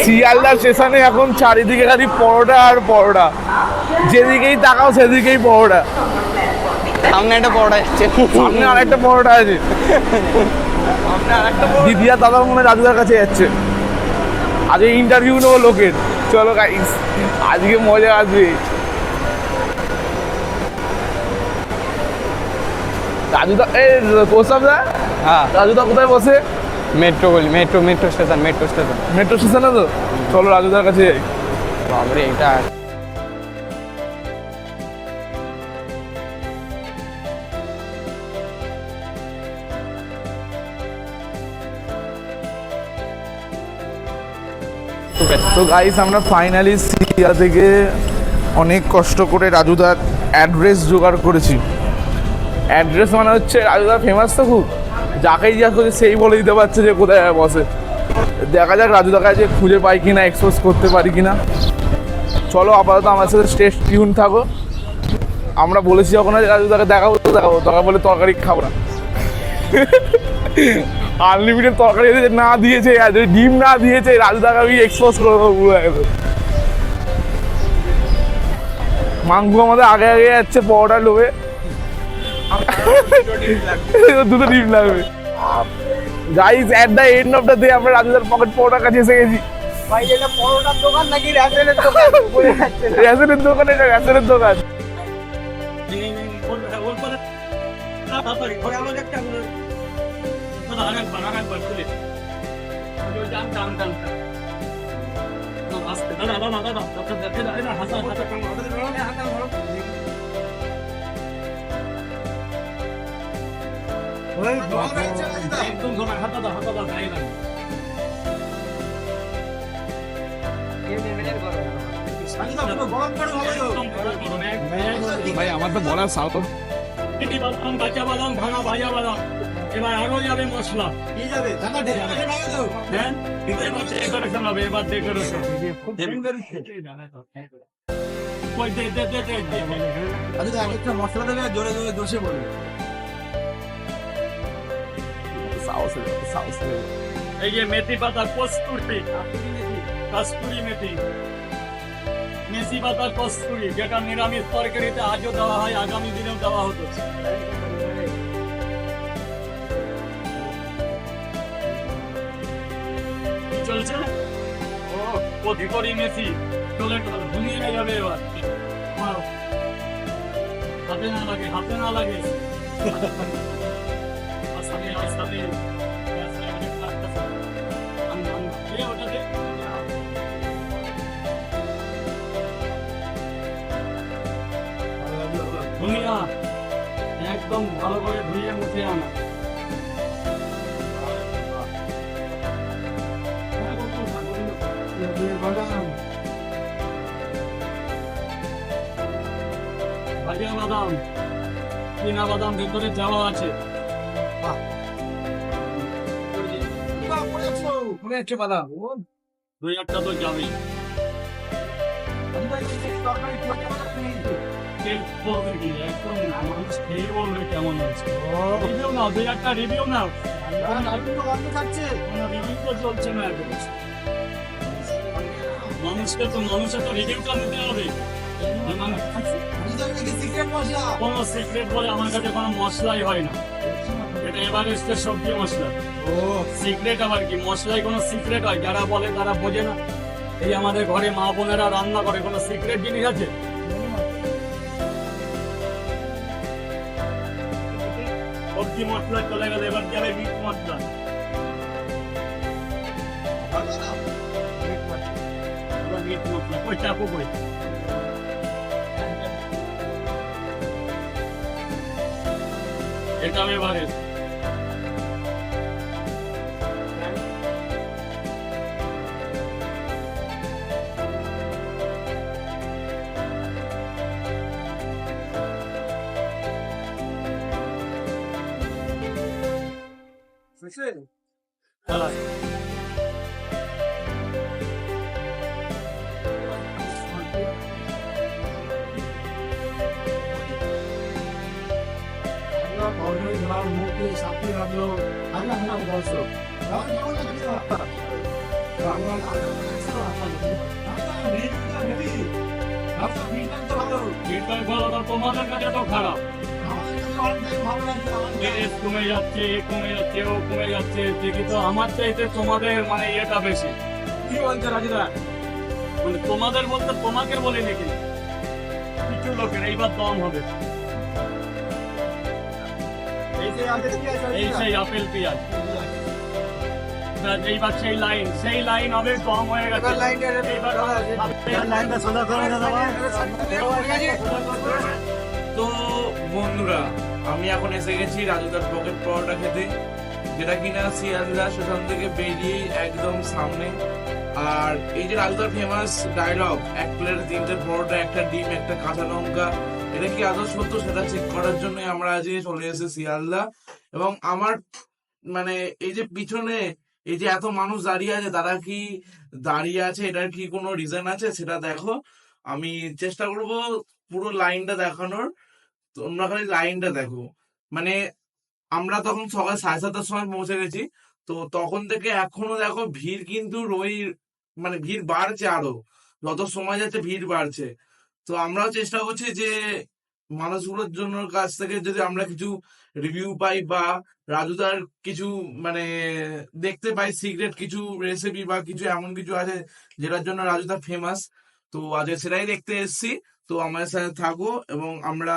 শিয়ালদা স্টেশনে এখন চারিদিকে খালি পরোটা আর পরোটা, যেদিকেই তাকাও সেদিকেই পরোটা। সামনে একটা পরোটা যাচ্ছে, সামনে আরেকটা পরোটা আছে। দিদি আর দাদা মনে হয় রাজুদার কাছে যাচ্ছে, আজকে ইন্টারভিউ নেবো লোকের। চলো গাইস, আজকে মজা আসবে। রাজুদা এই কোসাবদা, হ্যাঁ রাজুদা কোথায় বসে? মেট্রো গলি, মেট্রো স্টেশন, মেট্রো স্টেশনে তো। চলো রাজুদার কাছে যাই। বাবরে এটা তো গাইস, আমরা ফাইনালি সিরিয়া থেকে অনেক কষ্ট করে রাজুদার অ্যাড্রেস জোগাড় করেছি। অ্যাড্রেস মানে হচ্ছে রাজুদা ফেমাস তো খুব, যাকেই জিজ্ঞাসা করছে সেই বলে দিতে পারছে যে কোথায় বসে। দেখা যাক রাজুদার কাছে খুঁজে পাই কিনা, এক্সপোজ করতে পারি কিনা। চলো আপাতত আমার সাথে স্টে টিউন থাকো। আমরা বলেছি যখন রাজুদাকে দেখাবো দরকার বলে তরকারি খাবো না। আনলিমিটেড তরকারি না দিয়েছে, ডিম না দিয়েছে, রাজুদাকে আমি এক্সপোজ করে দেবো পুরো একদম। মাংস আমাদের আগে আগে যাচ্ছে পরোটা লোভে। দুটো ডিম লাগবে। Guys, at the end of the day আমরা রাজুদার পকেট পরোটার কাছে এসে গেছি। ভাই এটা পরোটার দোকান নাকি রেশনের দোকান? রেশনের দোকান, এটা রেশনের দোকান। ভাই আমার তো বলার সাও তো বাদাম, কাঁচা বাদাম, ভাঙা ভাজা বাদাম। এবার আরো যাবে মশলা। হ্যাঁ, ডেকোরেশন হবে, এবার ডেকোরেশন। মশলা দেবে, জোরে জোরে দোষে বলবে। এই যে মেথি পাতা, কস্তুরি, কাস্তুরি মেথি, মেথি পাতা কস্তুরি, যেটা নিরামিষ তরকারিতে আজও দেওয়া হয়, আগামী দিনেও দেওয়া হতো। কি চলছে? ও অধিকরি মেথি চলে ঘুমিয়ে যাবে এবার। হাতে না লাগে, হাতে না লাগে। আসামি আসামি ধুইয়া একদম ভালো করে ধুয়ে মুছে আনা। ভাজা বাদাম, চীনা বাদাম ভেতরে দেওয়া আছে। দুই একটা তো যাবেই। একদম মানুষ খেয়ে বলবে কেমন আছে। রিভিউ নাও, দুই একটা রিভিউ নাও। রিভিউ তো চলছে না এখন। মানুষের তো রিভিউটা নিতে হবে। কোনো সিক্রেট বলে আমার কাছে কোনো মশলাই হয় না। এটা এভারেস্টের সবজি মশলা। ও সিক্রেট আবার কি? মশলায় কোনো সিক্রেট হয়? যারা বলে তারা বোঝে না। এই আমাদের ঘরে মা বোনেরা রান্না করে, কোনো সিক্রেট জিনিস আছে? সবজি মশলা চলে গেল, এবার যাবে মিট মশলা। মিট মশলা কই চাপো কই? এটা এভারেস্ট। মুখে সাথে রাখলো, আল্লাহ দর্শক ফিডব্যাক ভালো তো তোমাদের কাছে তো খারাপ। এস কমে যাচ্ছে, এ কমে যাচ্ছে, ও কমে যাচ্ছে, দেখি তো আমার চাইতে তোমাদের মানে ইয়েটা বেশি। কি বলছে রাজুদা? মানে তোমাদের বলতে তোমাকে বলি নাকি, কিছু লোকের এইবার দম হবে। এই যে আগে কি আছে? এই সেই আপেল পেঁয়াজ, এইবার সেই লাইন হবে, দম হয়ে গেছে। এইবার লাইনটা সোজা করে দাও। তো বন্ধুরা, আমি এখন এসে গেছি রাজুদার পকেট পরোটা খেতে, যেটা কিনা শিয়ালদা স্টেশন থেকে বেরিয়ে একদম সামনে। আর এই যে রাজুদার ফেমাস ডায়লগ, এক প্লেট তিনটে পরোটা, একটা ডিম, একটা কাঁচা লঙ্কা, এটা কি আদৌ সত্য সেটা চেক করার জন্য আমরা আজকে চলে এসেছি শিয়ালদা। এবং আমার মানে এই যে পিছনে এই যে এত মানুষ দাঁড়িয়ে আছে, তারা কি দাঁড়িয়ে আছে এটার কি কোনো রিজন আছে সেটা দেখো। আমি চেষ্টা করব পুরো লাইনটা দেখানোর, তোমরা খালি লাইনটা দেখো। মানে আমরা তখন সকাল 7:30 সময় পৌঁছে গেছি, তো তখন থেকে এখনো দেখো ভিড় কিন্তু মানে ভিড় বাড়ছে, আরো যত সময় যাচ্ছে ভিড় বাড়ছে। তো আমরাও চেষ্টা করছি যে মানুষগুলোর জন্য কাছ থেকে যদি আমরা কিছু রিভিউ পাই বা রাজুদার কিছু মানে দেখতে পাই সিক্রেট কিছু রেসিপি বা কিছু এমন কিছু আছে যেটার জন্য রাজুদা ফেমাস, তো আজকে সেটাই দেখতে এসেছি। তো আমাদের সাথে থাকো এবং আমরা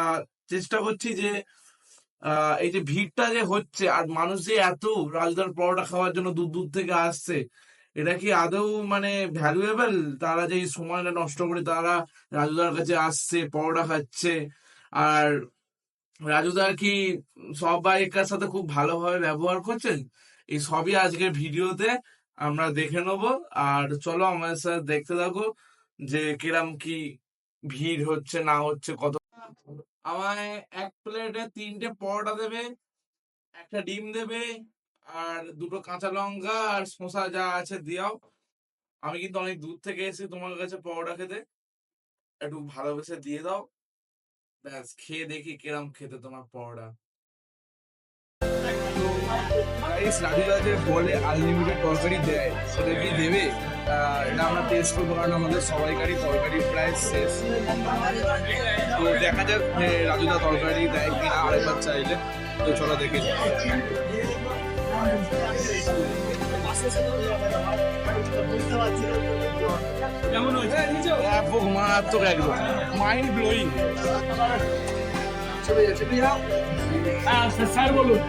চেষ্টা করছি যে এই যে ভিড়টা যে হচ্ছে আর মানুষ যে এত রাজুদার পরোটা খাওয়ার জন্য দূর দূর থেকে আসছে, এটা কি আদৌ মানে ভ্যালুয়েবল? তারা যে এই সময়টা নষ্ট করে তারা রাজুদার কাছে আসছে, পরোটা খাচ্ছে, আর রাজুদার কি সবাইকার সাথে খুব ভালোভাবে ব্যবহার করছেন, এই সবই আজকের ভিডিওতে আমরা দেখে নেবো। আর চলো আমাদের সাথে দেখতে থাকো যে কিরম কি ভিড় হচ্ছে না হচ্ছে। কত আমায় এক প্লেটে 3টে পরোটা দেবে, একটা ডিম দেবে, আর 2টো কাঁচা লঙ্কা আর শসা যা আছে দিও। আমি কিন্তু অনেক দূর থেকে এসেছি তোমার কাছে পরোটা খেতে, একটু ভালোবেসে দিয়ে দাও, ব্যাস খেয়ে দেখি কিরম খেতে তোমার পরোটা। রাজুদা যে বলে আনলিমিটেড তরকারি দেয়, সেটা কি দেবে? এটা আমরা টেস্ট করবো, কারণ আমাদের সবাইকারই তরকারি প্রায় শেষ। তো দেখা যাক যে রাজুদা তরকারি দেয় কিনা আরেকবার চাইলে। তো চলো দেখে যাই। কেমন হয়েছে? মারাত্মক, একদম মাইন্ড ব্লোয়িং। হ্যাঁ স্যার বলুন।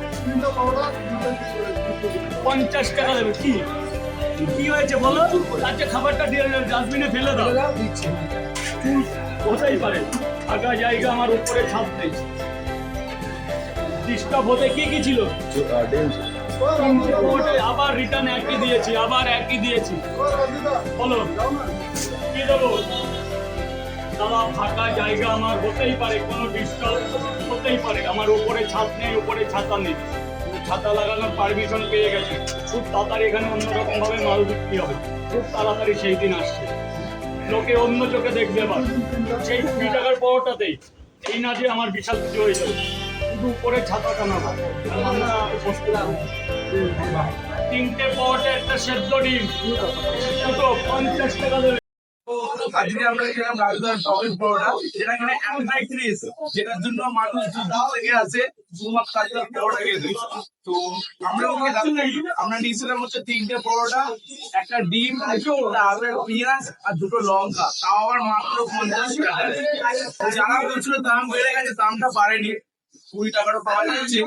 50 টাকা দেবে। কি কি হয়েছে বলো? আজকে খাবারটা দিয়ে ডাস্টবিনে ফেলে দাও। হতেই পারে, ফাঁকা জায়গা আমার উপরে ছাদ নেই। ডিস্টার্ব হতে কি কি ছিল? আবার রিটার্ন একই দিয়েছি, আবার একই দিয়েছি। বলো কি দেবো? দাদা ফাঁকা জায়গা আমার হতেই পারে, কোনো ডিস্টার্ব হতেই পারে। আমার উপরে ছাদ নেই, উপরে ছাতা নেই, ছাতা লাগানোর পারমিশন পেয়ে গেছে। খুব তাড়াতাড়ি এখানে অন্যরকম ভাবে মাল বিক্রি হবে, খুব তাড়াতাড়ি সেই দিন আসছে। লোকে অন্য চোখে দেখবে আবার সেই 20 টাকার পরোটাতেই। এই না যে আমার বিশাল কিছু হয়ে যাবে, শুধু উপরে ছাতা টানা। 3টে পরোটা, একটা সেদ্ধ ডিম, দুটো 50 টাকা দেবে। আজকে আমরা খেলাম রাজুদার পকেট পরোটা, যেটা কিনা অ্যাপেটাইজার, যেটার জন্য মানুষ দূর থেকে আসে শুধুমাত্র রাজুদার পরোটা খেতে। তো আমরাও খেলাম, আমরা নিয়েছিলাম হচ্ছে 3টে পরোটা, একটা ডিম, একটা পেঁয়াজ আর 2টো লঙ্কা, তাও আবার মাত্র 50 টাকা। যারা বলছিল দাম বেড়ে গেছে, দামটা বাড়েনি। 20 টাকারও পাওয়া যাচ্ছে,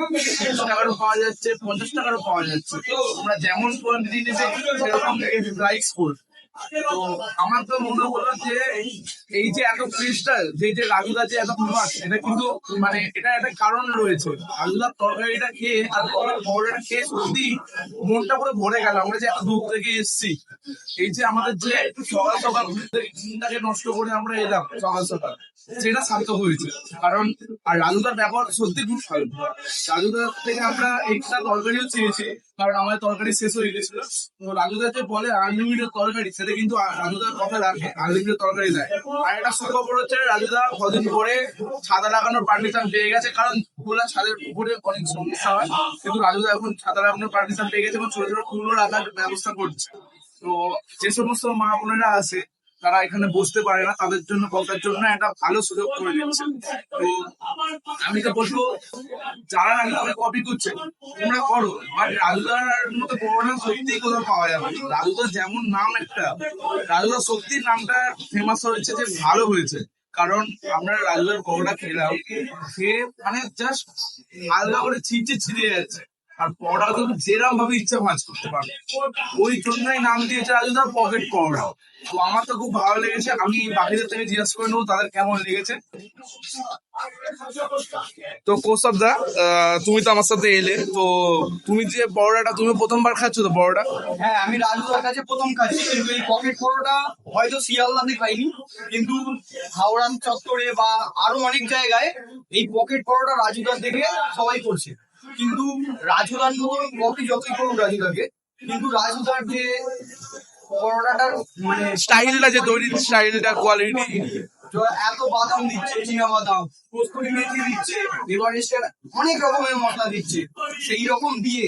30 টাকারও পাওয়া যাচ্ছে, 50 টাকারও পাওয়া যাচ্ছে। আমরা যেমন কোয়ান্টিটি নেবে সেরকম প্রাইস করবে। তো আমার তো মনে হলো যে এই যে এত ক্রিস্টাল, যে রাজুদা যে এত ফেমাস, এটা কিন্তু মানে এটা একটা কারণ রয়েছে। রাজুদার তরকারিটা খেয়ে আর পরোটাটা খেয়ে সত্যি মনটা পুরো ভরে গেল। আমরা যে এত দূর থেকে এসেছি, এই যে আমাদের যে সকাল সকাল দিনটাকে নষ্ট করে আমরা এলাম সকাল সকাল, সেটা সার্থক হয়েছে। কারণ আর রাজুদার ব্যবহার সত্যি খুব ভালো। রাজুদার থেকে আমরা এক্সট্রা তরকারিও চেয়েছি, কারণ আমাদের তরকারি শেষ হয়ে গেছিল। তো রাজুদা যে বলে আনলিমিটেড তরকারি, সেটা কিন্তু রাজুদার কথা রাখে, আনলিমিটেড তরকারি দেয়। আর একটা সুখবর হচ্ছে রাজুদা কদিন পরে ছাতা লাগানোর পারমিশন পেয়ে গেছে, কারণ খোলা ছাদের উপরে অনেক সমস্যা হয়, কিন্তু রাজুদা এখন ছাতা লাগানোর পারমিশন পেয়ে গেছে এবং ছোট ছোট ফুলও রাখার ব্যবস্থা করছে। তো যে সমস্ত মা বোনেরা আছে তারা এখানে বসতে পারে না, তাদের জন্য বসার জন্য একটা ভালো সুযোগ করে দিচ্ছে। তো আমি তো বলবো যারা রাজুদাকে কপি করছে তোমরা করো, বাট রাজুদার মতো পড়ানো সত্যি কোথাও পাওয়া যাবে না। রাজুদার যেমন নাম একটা, রাজুদার সত্যি নামটা ফেমাস হয়েছে যে ভালো হয়েছে, কারণ আমরা রাজুদার পরোটা খেলাম, খেয়ে মানে জাস্ট আলাদা করে ছিঁচে ছিঁড়ে যাচ্ছে। আর পরোটা তো যেরকম ভাবে ইচ্ছা ভাঁজ করতে পারবে, ওই জন্যই নাম দিয়েছে রাজুদার পকেট পরোটা। তো আমার তো খুব ভালো লেগেছে, আমি বাকিদের থেকে জিজ্ঞেস করে নেবো তাদের কেমন লেগেছে। তো কৌস্তব দা, তুমি তো আমার সাথে এলে, তো তুমি যে পরোটাটা তুমি প্রথমবার খাচ্ছ তো পরোটা? হ্যাঁ, আমি রাজুদার কাছে প্রথম খাচ্ছি, কিন্তু এই পকেট পরোটা হয়তো শিয়ালদাতে খাইনি, কিন্তু হাওড়ান চত্বরে বা আরো অনেক জায়গায় এই পকেট পরোটা রাজুদার দেখে সবাই করছে। কিন্তু রাজুদার মতো কপি যতই করুন রাজুদাকে, কিন্তু রাজুদার যে পরোটাটার মানে স্টাইলটা যে তৈরি, স্টাইলটা, কোয়ালিটি, এত বাদাম দিচ্ছে, চীনা বাদাম, কস্তুরি মেথি দিচ্ছে, এভারেস্টের অনেক রকমের মশলা দিচ্ছে, সেই রকম দিয়ে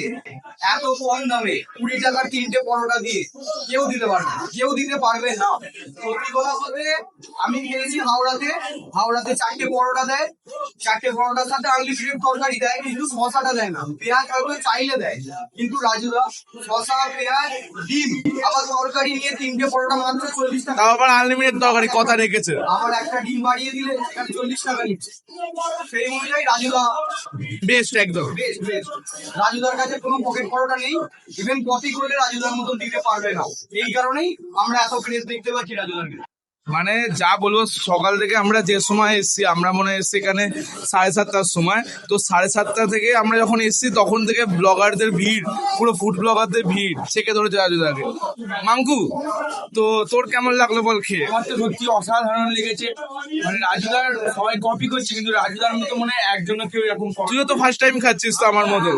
এত কম দামে 20 টাকার 3টে পরোটা দিয়ে কেউ দিতে পারবে না, কেউ দিতে পারবে না। সত্যি কথা বলতে আমি খেয়েছি হাওড়াতে, হাওড়াতে 4টে পরোটা দেয়, 4টে পরোটার সাথে আনলিমিটেড তরকারি দেয়, কিন্তু শশাটা দেয় না, পেঁয়াজ হয়তো চাইলে দেয়। কিন্তু রাজুদা শশা, পেঁয়াজ, ডিম আবার তরকারি নিয়ে 3টে পরোটা মাত্র 40 টাকা। তাও আবার আনলিমিটেড তরকারি কথা রেখেছে। আবার একটা ডিম বাড়িয়ে দিলে এখানে 40 টাকা নিচ্ছে। সেই অনুযায়ী রাজুদা বেস্ট একদম। বেশ বেশ, রাজুদার কাছে কোনো পকেট পরোটা নেই, ইভেন কপি করলে রাজুদার মতন দিতে পারবে না। এই কারণেই আমরা এত ক্রেজ দেখতে পাচ্ছি রাজুদার কাছে। মানে যা বলবো, সকাল থেকে আমরা যে সময় এসেছি, আমরা মনে হয় এসেছি এখানে 7:30টার সময়। তো 7:30টা থেকে আমরা যখন এসেছি তখন থেকে ব্লগারদের ভিড়, পুরো ফুড ব্লগারদের ভিড় সেকে ধরেছে রাজুদাকে। মাঙ্কু, তো তোর কেমন লাগলো বল খেয়ে? আমার তো সত্যি অসাধারণ লেগেছে। মানে রাজুদার সবাই কপি করছে, কিন্তু রাজুদার মতো মনে হয় একজনও কেউ এরকম তুইও তো ফার্স্ট টাইম খাচ্ছিস তো আমার মতো।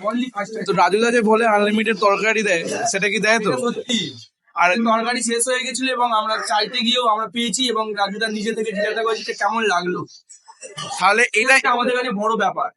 অনলি ফার্স্ট তো রাজুদা যে বলে আনলিমিটেড তরকারি দেয়, সেটা কি দেয় তো? সত্যি। আর আর তরকারি শেষ হয়ে গেছিল এবং আমরা চাইতে গিয়েও আমরা পেয়েছি, এবং রাজুদার নিজে থেকে জিজ্ঞাসা করেছি যে কেমন লাগলো। তাহলে এটাই এটা আমাদের কাছে বড় ব্যাপার।